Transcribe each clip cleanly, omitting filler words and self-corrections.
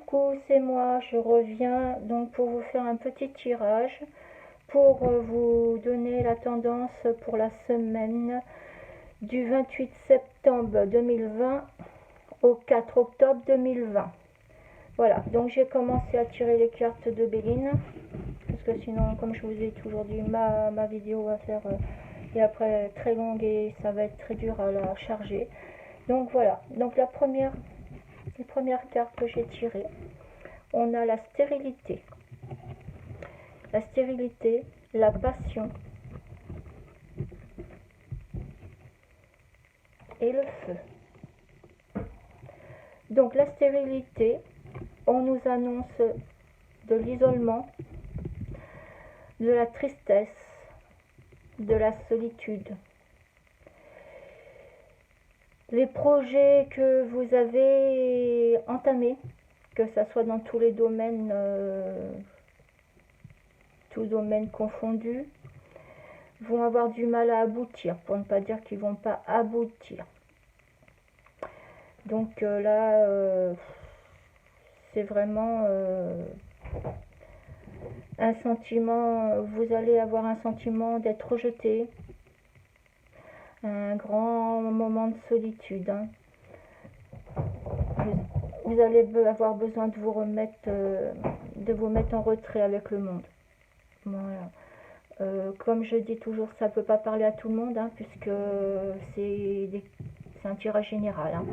coucou, c'est moi, je reviens donc pour vous faire un petit tirage pour vous donner la tendance pour la semaine du 28 septembre 2020 au 4 octobre 2020. Voilà, donc j'ai commencé à tirer les cartes de Béline, parce que sinon, comme je vous ai toujours dit, ma vidéo va faire et après très longue et ça va être très dur à la charger. Donc voilà, donc les premières cartes que j'ai tirées, on a la stérilité, la passion et le feu. Donc la stérilité, on nous annonce de l'isolement, de la tristesse, de la solitude. Les projets que vous avez entamés, que ce soit dans tous les domaines, tous domaines confondus, vont avoir du mal à aboutir, pour ne pas dire qu'ils vont pas aboutir. Donc là, c'est vraiment un sentiment, vous allez avoir un sentiment d'être rejeté, un grand moment de solitude. Hein. Vous allez avoir besoin de vous mettre en retrait avec le monde. Voilà. Comme je dis toujours, ça ne peut pas parler à tout le monde, hein, puisque c'est un tirage général. Hein.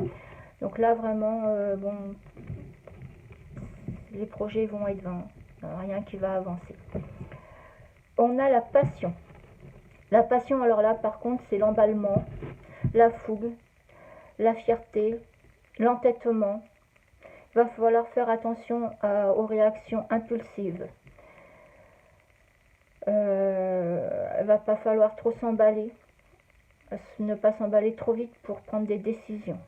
Donc là, vraiment, bon, les projets vont être vains, rien qui va avancer. On a la passion. La passion, alors là, par contre, c'est l'emballement, la fougue, la fierté, l'entêtement. Il va falloir faire attention aux réactions impulsives. Il va pas falloir trop s'emballer, ne pas s'emballer trop vite pour prendre des décisions.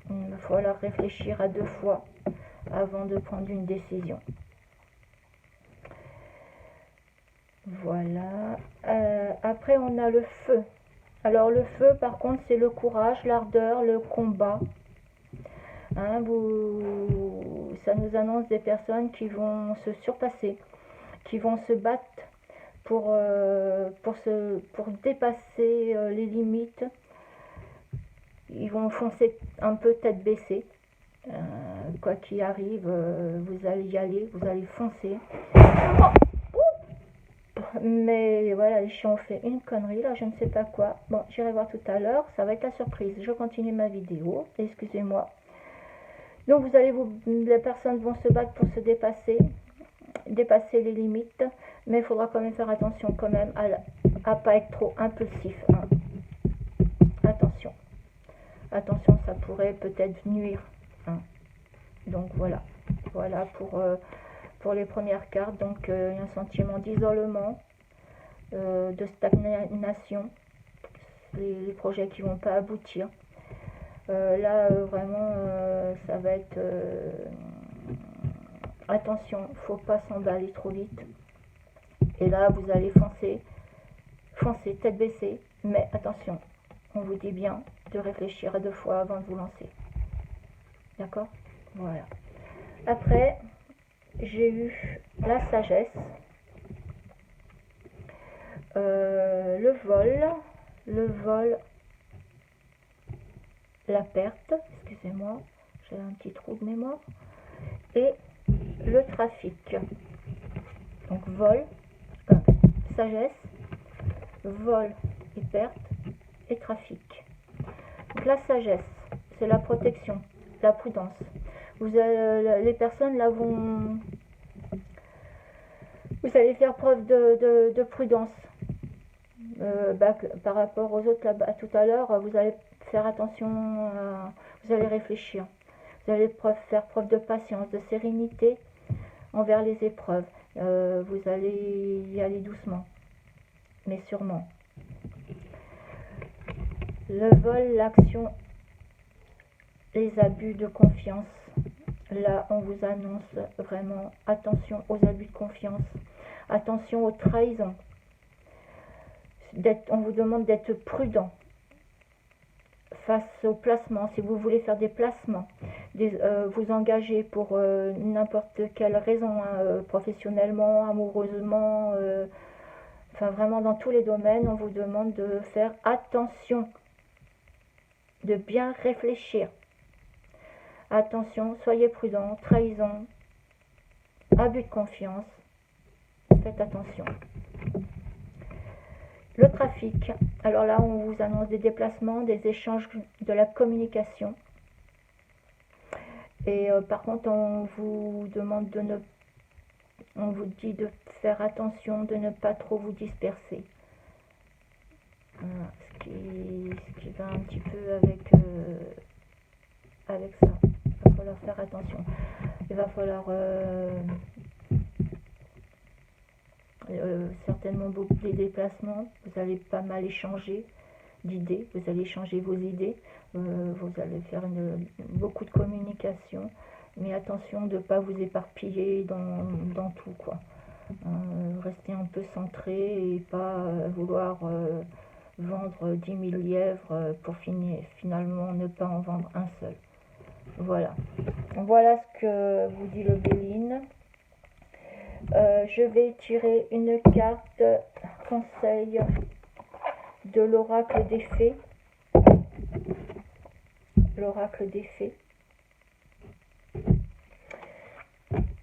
Il va falloir réfléchir à 2 fois avant de prendre une décision. Voilà. Après, on a le feu. Alors le feu, par contre, c'est le courage, l'ardeur, le combat. Hein, ça nous annonce des personnes qui vont se surpasser, qui vont se battre pour dépasser les limites. Ils vont foncer un peu tête baissée. Quoi qu'il arrive, vous allez y aller, vous allez foncer. Mais voilà, les chiens ont fait une connerie là, je ne sais pas quoi. Bon, j'irai voir tout à l'heure, ça va être la surprise. Je continue ma vidéo, excusez-moi. Donc les personnes vont se battre pour se dépasser les limites, mais il faudra quand même faire attention quand même à pas être trop impulsif. Hein. Attention, ça pourrait peut-être nuire. Hein. Donc voilà pour les premières cartes. Donc un sentiment d'isolement, de stagnation, les projets qui vont pas aboutir. Là vraiment ça va être attention, faut pas s'emballer trop vite. Et là vous allez foncer tête baissée, mais attention, on vous dit bien de réfléchir à 2 fois avant de vous lancer. D'accord? Voilà. Après, j'ai eu la sagesse, le vol, la perte, excusez-moi, j'ai un petit trou de mémoire, et le trafic. Donc vol, sagesse, vol et perte, et trafic. Donc la sagesse, c'est la protection, la prudence. Les personnes là vous allez faire preuve de prudence par rapport aux autres là, tout à l'heure. Vous allez faire attention, vous allez réfléchir, vous allez faire preuve de patience, de sérénité envers les épreuves. Vous allez y aller doucement, mais sûrement. Le vol, l'action, les abus de confiance. Là, on vous annonce vraiment attention aux abus de confiance, attention aux trahisons. On vous demande d'être prudent face au placement, si vous voulez faire des placements, vous engager pour n'importe quelle raison, hein, professionnellement, amoureusement, enfin vraiment dans tous les domaines, on vous demande de faire attention, de bien réfléchir. Attention, soyez prudent, trahison, abus de confiance, faites attention. Le trafic, alors là on vous annonce des déplacements, des échanges, de la communication. Et par contre on vous demande de ne, on vous dit de faire attention, de ne pas trop vous disperser. Voilà, ce qui va un petit peu avec ça. Il va falloir faire attention. Il va falloir certainement beaucoup des déplacements. Vous allez pas mal échanger d'idées. Vous allez échanger vos idées. Vous allez faire beaucoup de communication. Mais attention de ne pas vous éparpiller dans tout, quoi. Rester un peu centré et pas vouloir vendre 10 000 lièvres pour finalement ne pas en vendre un seul. Voilà. Voilà ce que vous dit le Béline. Je vais tirer une carte conseil de l'oracle des fées. L'oracle des fées.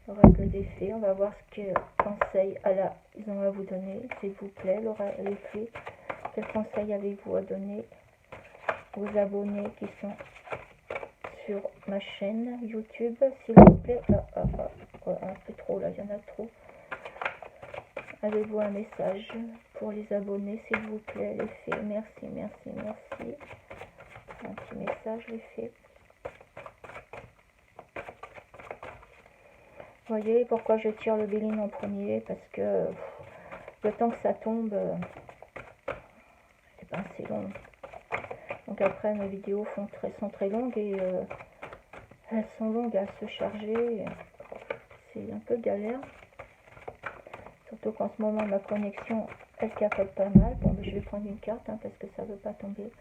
L'oracle des fées. On va voir ce que conseil ils ont à vous donner, s'il vous plaît, l'oracle des fées. Quel conseil avez-vous à donner aux abonnés qui sont sur ma chaîne YouTube, s'il vous plaît? Un peu trop là, il y en a trop. Avez-vous un message pour les abonnés, s'il vous plaît, les fées? Merci, merci, merci. Un petit message, les fées. Vous voyez pourquoi je tire le Béline en premier? Parce que le temps que ça tombe, c'est pas assez long. Donc après, mes vidéos sont très longues et elles sont longues à se charger. C'est un peu galère. Surtout qu'en ce moment, ma connexion, elle capote pas mal. Bon, je vais prendre une carte parce que ça ne veut pas tomber.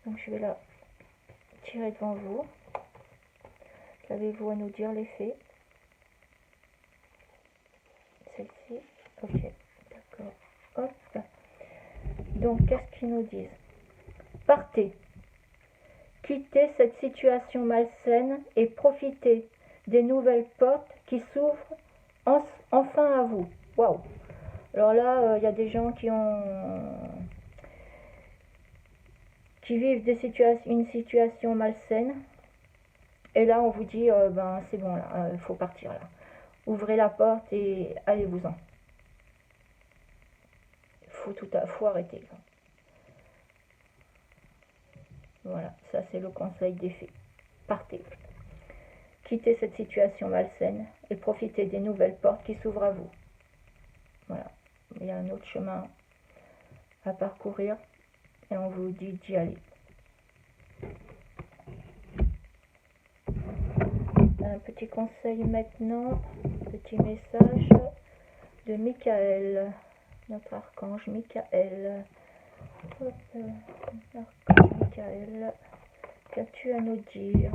Donc je vais la tirer devant vous. Qu'avez-vous à nous dire, les fées? Celle-ci. Ok, d'accord. Hop. Donc, qu'est-ce qu'ils nous disent? Partez. Quittez cette situation malsaine et profitez des nouvelles portes qui s'ouvrent enfin à vous. Waouh! Alors là, il y a des gens qui vivent une situation malsaine. Et là, on vous dit, ben c'est bon, là, il faut partir là. Ouvrez la porte et allez-vous-en. Faut arrêter. Là. Voilà, ça c'est le conseil des fées. Partez. Quittez cette situation malsaine et profitez des nouvelles portes qui s'ouvrent à vous. Voilà, il y a un autre chemin à parcourir et on vous dit d'y aller. Un petit conseil maintenant, petit message de Michael, notre archange Michael. Archange Michael, qu'as-tu à nous dire?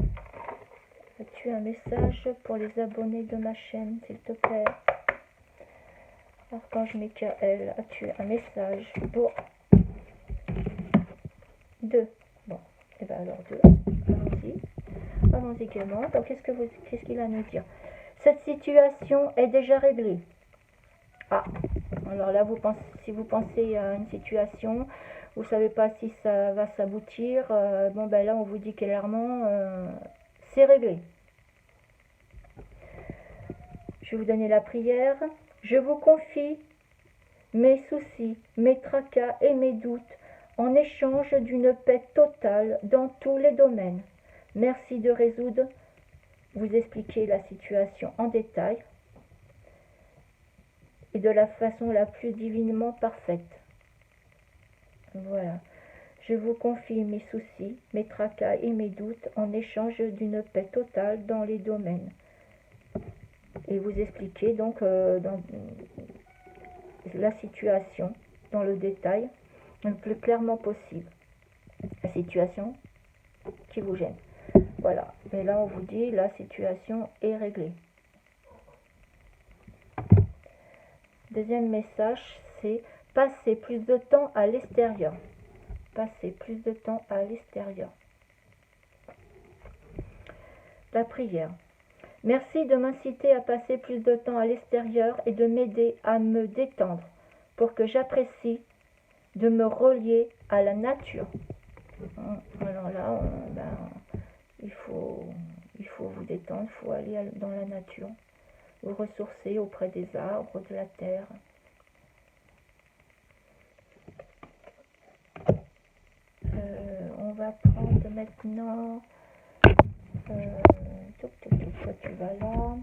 As-tu un message pour les abonnés de ma chaîne, s'il te plaît? Archange Michael, as-tu un message pour 2? Bon, et bien alors 2, allons-y. Allons-y également. Donc qu'est-ce qu'il a à nous dire? Cette situation est déjà réglée. Ah, alors là, si vous pensez à une situation, vous ne savez pas si ça va s'aboutir, bon ben là on vous dit clairement, c'est réglé. Je vais vous donner la prière. Je vous confie mes soucis, mes tracas et mes doutes en échange d'une paix totale dans tous les domaines. Merci de résoudre, vous expliquer la situation en détail et de la façon la plus divinement parfaite. Voilà. Je vous confie mes soucis, mes tracas et mes doutes en échange d'une paix totale dans les domaines. Et vous expliquer donc dans la situation dans le détail le plus clairement possible. La situation qui vous gêne. Voilà, et là on vous dit la situation est réglée. Deuxième message, c'est passer plus de temps à l'extérieur. Passer plus de temps à l'extérieur. La prière. Merci de m'inciter à passer plus de temps à l'extérieur et de m'aider à me détendre pour que j'apprécie de me relier à la nature. Alors là, il faut vous détendre, il faut aller dans la nature, vous ressourcer auprès des arbres, de la terre. On va prendre maintenant... toi tu vas là.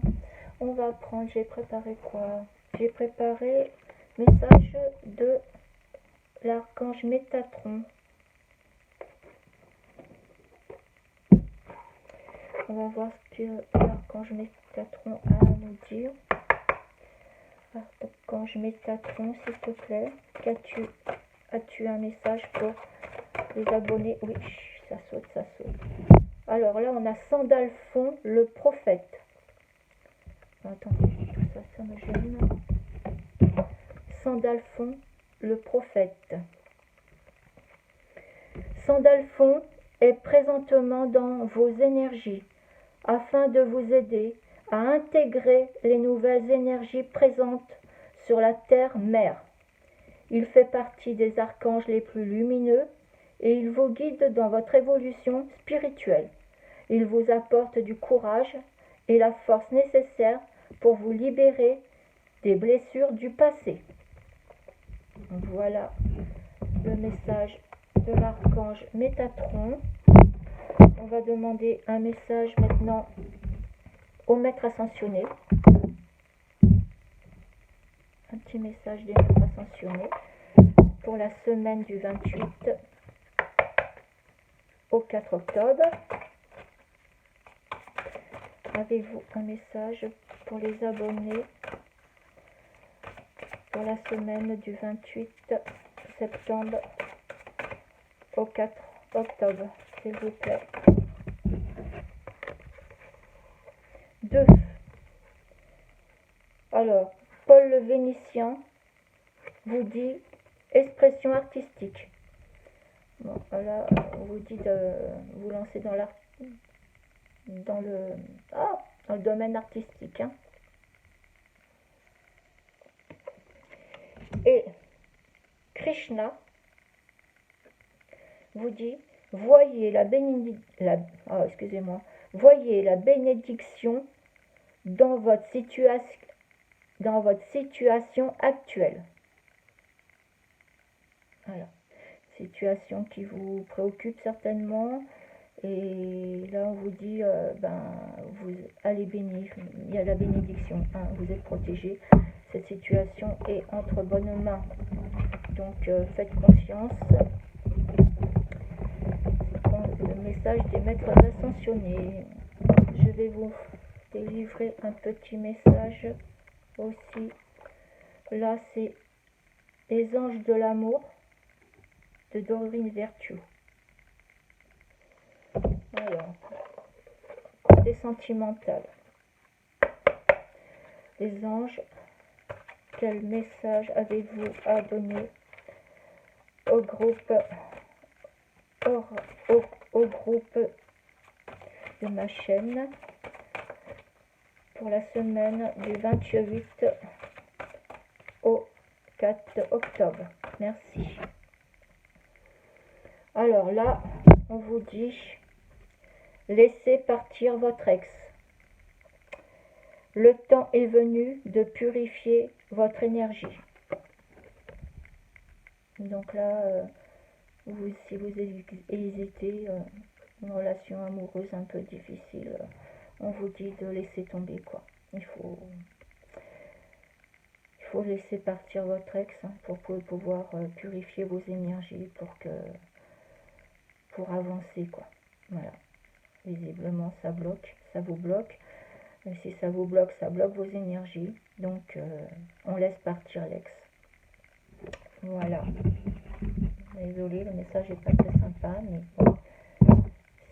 On va prendre, j'ai préparé quoi? J'ai préparé message de l'archange Métatron. On va voir ce que l'archange Métatron a à nous dire. Archange Métatron, s'il te plaît, as-tu un message pour les abonnés? Oui, ça saute, ça saute. Alors là, on a Sandalphon, le prophète. Attendez, tout ça, ça me gêne. Sandalphon, le prophète. Sandalphon est présentement dans vos énergies afin de vous aider à intégrer les nouvelles énergies présentes sur la terre-mère. Il fait partie des archanges les plus lumineux et il vous guide dans votre évolution spirituelle. Il vous apporte du courage et la force nécessaire pour vous libérer des blessures du passé. Voilà le message de l'archange Métatron. On va demander un message maintenant au maître ascensionné. Un petit message des maîtres ascensionnés pour la semaine du 28 au 4 octobre. Avez-vous un message pour les abonnés pour la semaine du 28 septembre au 4 octobre, s'il vous plaît? 2. Alors, Paul le Vénitien vous dit expression artistique. Bon, là, on vous dit de vous lancer dans le domaine artistique. Hein. Et Krishna vous dit voyez la bénédiction dans votre situation actuelle. Voilà. Situation qui vous préoccupe certainement. Et là, on vous dit, vous allez bénir, il y a la bénédiction, hein, vous êtes protégé. Cette situation est entre bonnes mains. Donc, faites confiance. Le message des maîtres ascensionnés. Je vais vous délivrer un petit message aussi. Là, c'est les anges de l'amour de Dorine Virtue. Alors, côté sentimental. Les anges, quel message avez-vous à donner au groupe de ma chaîne pour la semaine du 28 au 4 octobre? Merci. Alors là, on vous dit laissez partir votre ex. Le temps est venu de purifier votre énergie. Donc là, si vous hésitez, une relation amoureuse un peu difficile, on vous dit de laisser tomber quoi. Il faut laisser partir votre ex pour pouvoir purifier vos énergies pour avancer quoi. Voilà. Visiblement ça bloque, ça vous bloque. Et si ça vous bloque, ça bloque vos énergies. Donc on laisse partir l'ex. Voilà. Désolée, le message n'est pas très sympa, mais bon,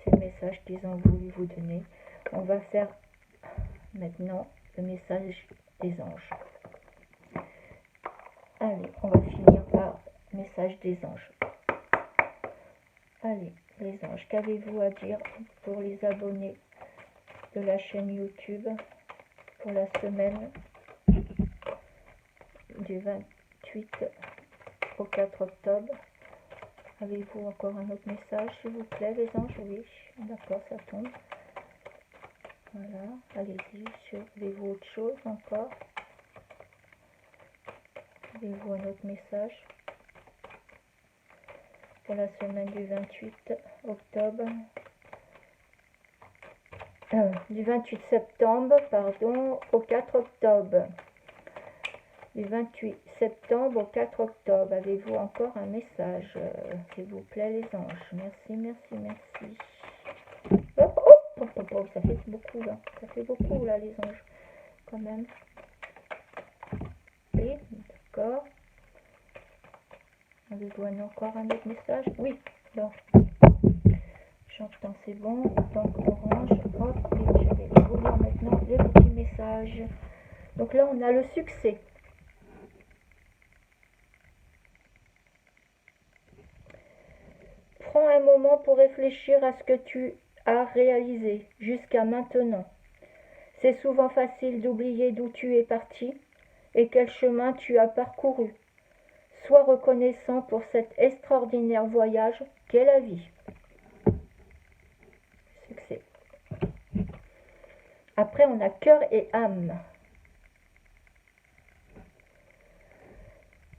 c'est le message qu'ils ont voulu vous donner. On va faire maintenant le message des anges. Allez, on va finir par le message des anges. Allez, les anges, qu'avez-vous à dire pour les abonnés de la chaîne YouTube pour la semaine du 28 au 4 octobre? Avez-vous encore un autre message, s'il vous plaît, les anges? Oui, d'accord, ça tombe. Voilà, allez-y. Avez-vous autre chose encore? Avez-vous un autre message pour la semaine du 28 octobre, du 28 septembre, pardon, au 4 octobre. Du 28 septembre au 4 octobre. Avez-vous encore un message, s'il vous plaît, les anges? Merci, merci, merci. Oh, ça fait beaucoup, là. Ça fait beaucoup, là, les anges, quand même. Oui, d'accord. Avez-vous encore un autre message? Oui, bon. J'entends, c'est bon. Donc, orange. Hop, et je vais vous lire maintenant le petit message. Donc là, on a le succès. Prends un moment pour réfléchir à ce que tu as réalisé jusqu'à maintenant. C'est souvent facile d'oublier d'où tu es parti et quel chemin tu as parcouru. Sois reconnaissant pour cet extraordinaire voyage qu'est la vie. Succès. Après, on a cœur et âme.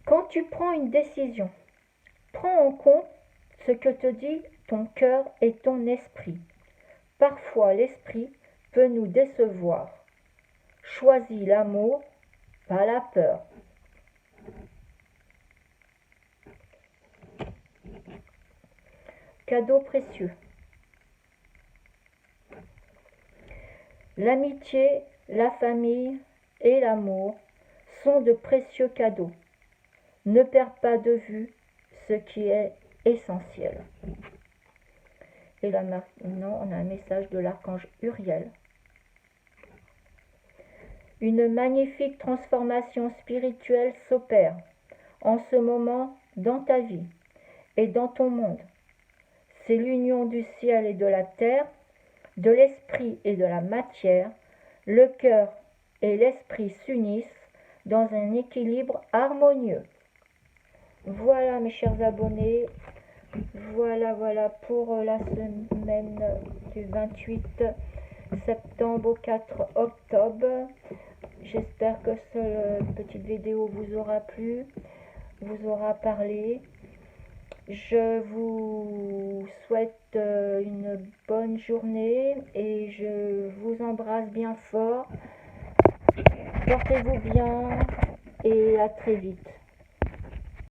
Quand tu prends une décision, prends en compte ce que te dit ton cœur et ton esprit. Parfois, l'esprit peut nous décevoir. Choisis l'amour, pas la peur. Cadeau précieux. L'amitié, la famille et l'amour sont de précieux cadeaux. Ne perds pas de vue ce qui est essentiel. Et là maintenant, on a un message de l'archange Uriel. Une magnifique transformation spirituelle s'opère en ce moment dans ta vie et dans ton monde. C'est l'union du ciel et de la terre, de l'esprit et de la matière. Le cœur et l'esprit s'unissent dans un équilibre harmonieux. Voilà mes chers abonnés, voilà pour la semaine du 28 septembre au 4 octobre. J'espère que cette petite vidéo vous aura plu, vous aura parlé. Je vous souhaite une bonne journée et je vous embrasse bien fort. Portez-vous bien et à très vite.